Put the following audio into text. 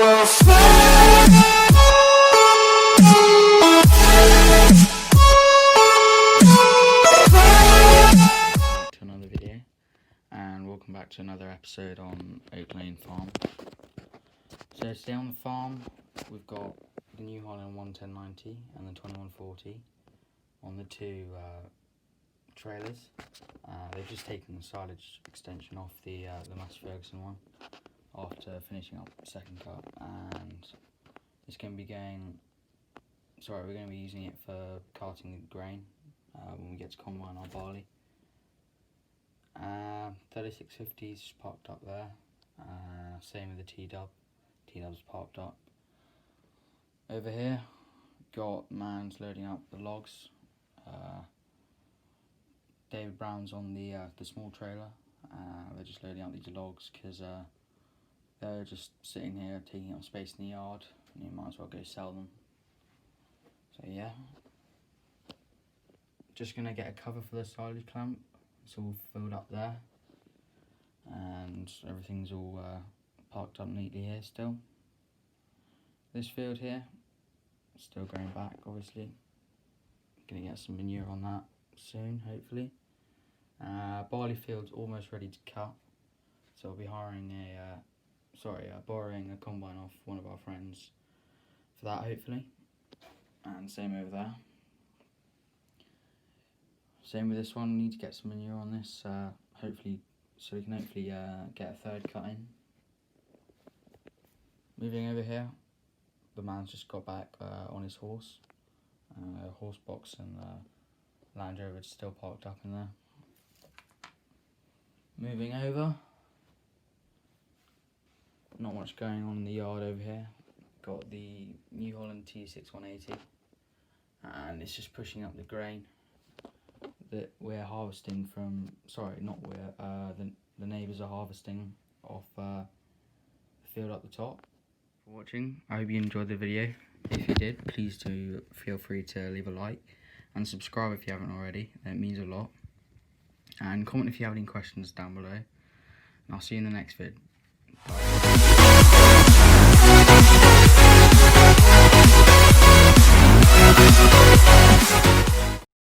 To another video, and welcome back to another episode on Oaklane Farm. So today on the farm we've got the New Holland 11090 and the 2140 on the two trailers. They've just taken the silage extension off the Mass Ferguson one after finishing up the second cut, and it's going to be we're going to be using it for carting the grain when we get to combine our barley. 3650's parked up there, same with the T-Dub. T-Dub's parked up. Over here, got Mans loading up the logs. David Brown's on the small trailer. They're just loading up these logs because they're just sitting here taking up space in the yard, and you might as well go sell them. So yeah, just gonna get a cover for the silage clamp. It's all filled up there, and everything's all parked up neatly here still. This field here, still going back obviously. Gonna get some manure on that soon, hopefully. Barley field's almost ready to cut, so I'll be hiring borrowing a combine off one of our friends for that hopefully. And same over there. Same with this one, we need to get some manure on this, hopefully, so we can hopefully get a third cut in. Moving over here, the man's just got back on his horse. Horse box and Land Rover still parked up in there. Moving over, not much going on in the yard over here. Got the New Holland T6180, and it's just pushing up the grain that we're harvesting from, the neighbours are harvesting off the field up the top. For watching, I hope you enjoyed the video. If you did, please do feel free to leave a like and subscribe if you haven't already. It means a lot. And comment if you have any questions down below, and I'll see you in the next vid.